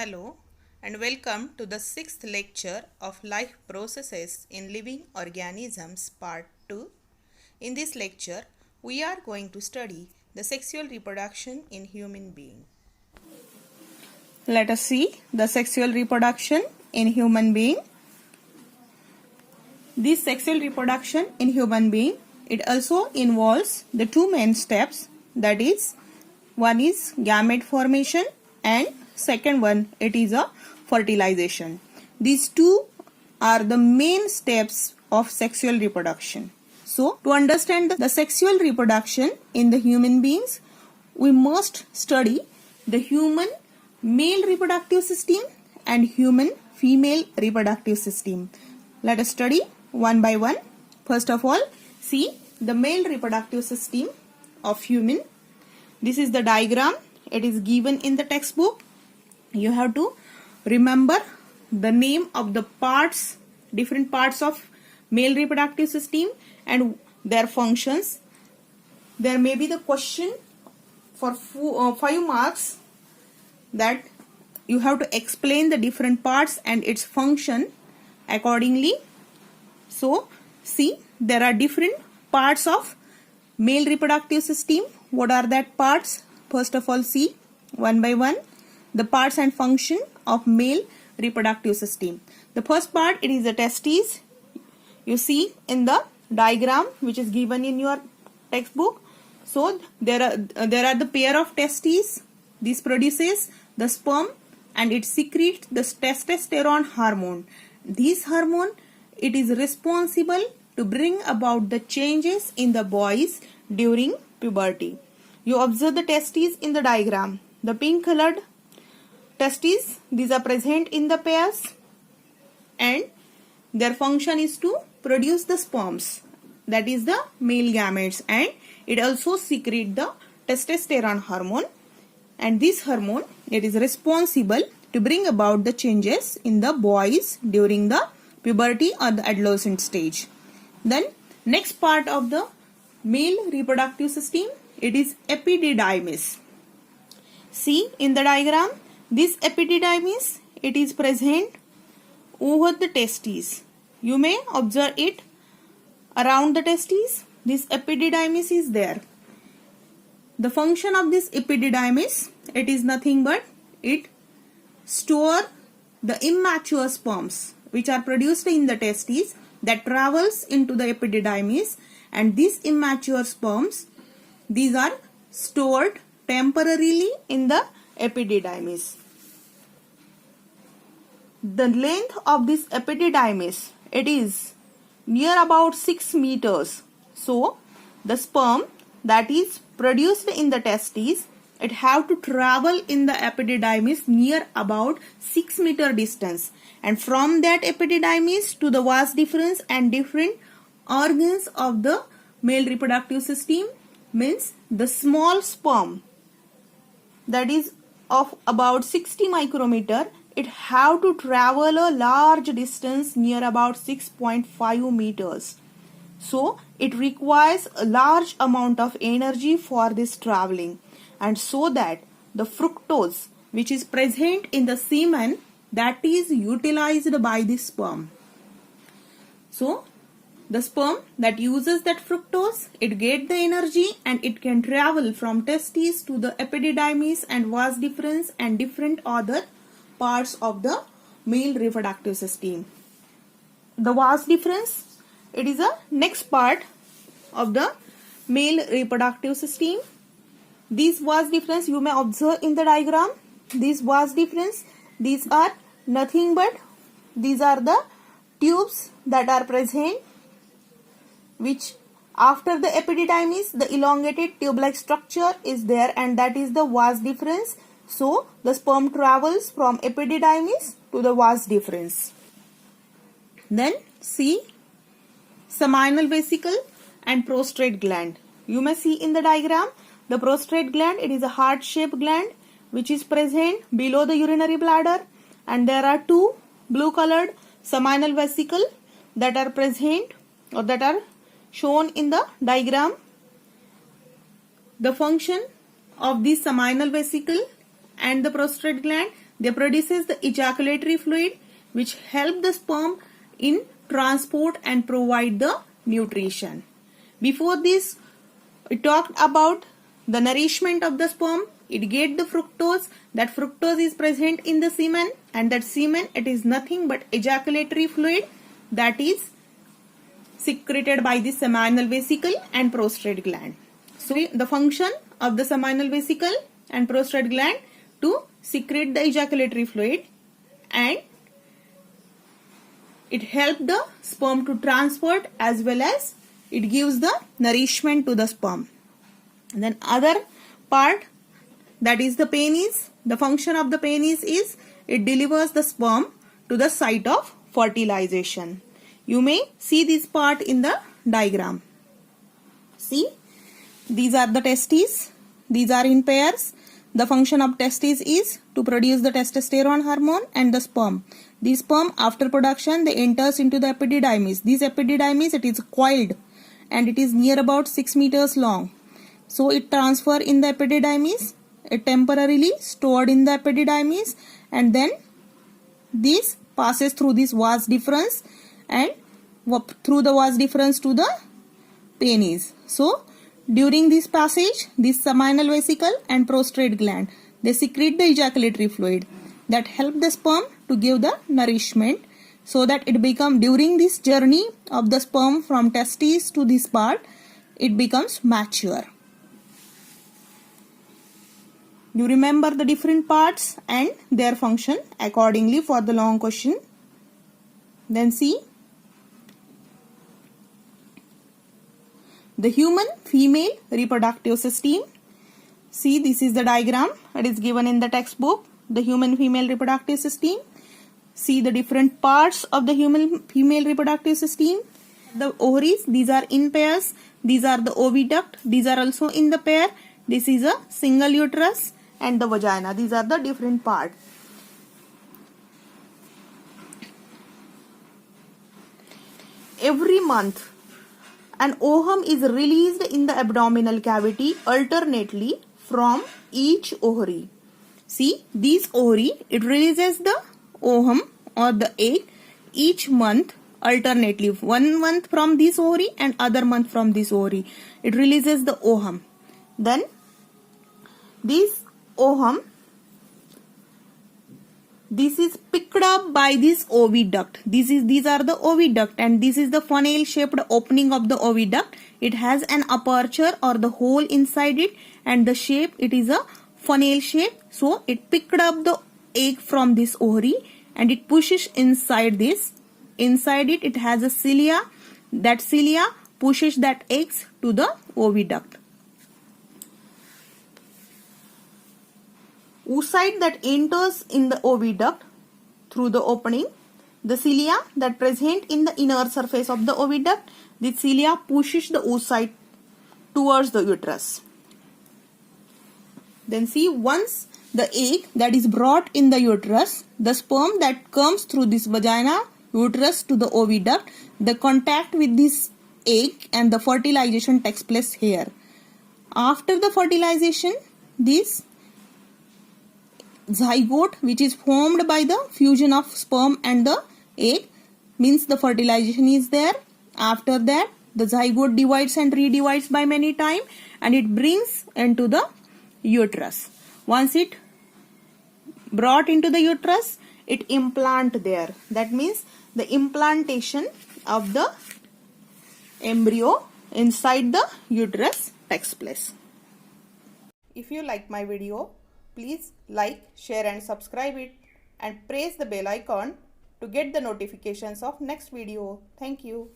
Hello and welcome to the sixth lecture of Life Processes in Living Organisms Part 2. In this lecture, we are going to study the sexual reproduction in human being. Let us see the sexual reproduction in human being. This sexual reproduction in human being, it also involves the two main steps, that is, one is gamete formation and second one it is a fertilization. These two are the main steps of sexual reproduction. So to understand the sexual reproduction in the human beings, we must study the human male reproductive system and human female reproductive system. Let us study one by one. First of all, see the male reproductive system of human. This is the diagram. It is given in the textbook. You have to remember the name of the parts, different parts of male reproductive system and their functions. There may be the question for 5 marks that you have to explain the different parts and its function accordingly. So, see, there are different parts of male reproductive system. What are that parts? First of all, see one by one the parts and function of male reproductive system. The first part, it is the testes. You see in the diagram which is given in your textbook. So there are the pair of testes. This produces the sperm and it secretes the testosterone hormone. This hormone, it is responsible to bring about the changes in the boys during puberty. You observe the testes in the diagram. The pink colored testes, these are present in the pairs and their function is to produce the sperms, that is the male gametes, and it also secretes the testosterone hormone, and this hormone, it is responsible to bring about the changes in the boys during the puberty or the adolescent stage. Then next part of the male reproductive system, it is epididymis. See in the diagram, this epididymis, it is present over the testes. You may observe it around the testes. This epididymis is there. The function of this epididymis, it is nothing but it store the immature sperms which are produced in the testes that travels into the epididymis, and these immature sperms, these are stored temporarily in the epididymis. The length of this epididymis, it is near about 6 meters. So the sperm that is produced in the testes, it have to travel in the epididymis near about 6 meter distance, and from that epididymis to the vas deferens and different organs of the male reproductive system, means the small sperm that is of about 60 micrometer, it have to travel a large distance near about 6.5 meters. So it requires a large amount of energy for this traveling, and so that the fructose which is present in the semen, that is utilized by the sperm. So the sperm that uses that fructose, it get the energy and it can travel from testes to the epididymis and vas deferens and different other parts of the male reproductive system. The vas deferens, it is a next part of the male reproductive system. These vas deferens, you may observe in the diagram. These vas deferens, these are nothing but these are the tubes that are present, which after the epididymis, the elongated tube-like structure is there, and that is the vas deferens. So the sperm travels from epididymis to the vas deferens. Then see seminal vesicle and prostate gland. You may see in the diagram the prostate gland, it is a heart-shaped gland which is present below the urinary bladder, and there are two blue colored seminal vesicle that are present or that are shown in the diagram. The function of this seminal vesicle and the prostate gland, they produces the ejaculatory fluid which help the sperm in transport and provide the nutrition. Before this, we talked about the nourishment of the sperm. It get the fructose. That fructose is present in the semen, and that semen, it is nothing but ejaculatory fluid that is secreted by the seminal vesicle and prostate gland. So the function of the seminal vesicle and prostate gland to secrete the ejaculatory fluid, and it helps the sperm to transport as well as it gives the nourishment to the sperm. And then other part, that is the penis. The function of the penis is it delivers the sperm to the site of fertilization. You may see this part in the diagram. See, these are the testes. These are in pairs. The function of testes is to produce the testosterone hormone and the sperm. The sperm, after production, they enters into the epididymis. This epididymis, it is coiled and it is near about 6 meters long. So it transfer in the epididymis, it temporarily stored in the epididymis, and then this passes through this vas deferens and through the vas deferens to the penis. So during this passage, this seminal vesicle and prostate gland, they secrete the ejaculatory fluid that help the sperm to give the nourishment, so that it become, during this journey of the sperm from testes to this part, it becomes mature. You remember the different parts and their function accordingly for the long question. Then see, the human female reproductive system. See, this is the diagram. It is given in the textbook. The human female reproductive system. See the different parts of the human female reproductive system. The ovaries, these are in pairs. These are the oviduct. These are also in the pair. This is a single uterus, and the vagina. These are the different parts. Every month, an ovum is released in the abdominal cavity alternately from each ovary. See, this ovary, it releases the ovum or the egg each month alternately. 1 month from this ovary and other month from this ovary. It releases the ovum. Then this ovum, this is picked up by this oviduct. These are the oviduct, and this is the funnel shaped opening of the oviduct. It has an aperture or the hole inside it, and the shape, it is a funnel shape. So it picked up the egg from this ovary and it pushes inside this. Inside it, it has a cilia. That cilia pushes that eggs to the oviduct. Oocyte that enters in the oviduct through the opening. The cilia that present in the inner surface of the oviduct, the cilia pushes the oocyte towards the uterus. Then see, once the egg that is brought in the uterus, the sperm that comes through this vagina, uterus to the oviduct, the contact with this egg and the fertilization takes place here. After the fertilization, this zygote, which is formed by the fusion of sperm and the egg, means the fertilization is there. After that, the zygote divides and redivides by many times, and it brings into the uterus. Once it brought into the uterus, it implant there. That means the implantation of the embryo inside the uterus takes place. If you like my video, please like, share and subscribe it, and press the bell icon to get the notifications of next video. Thank you.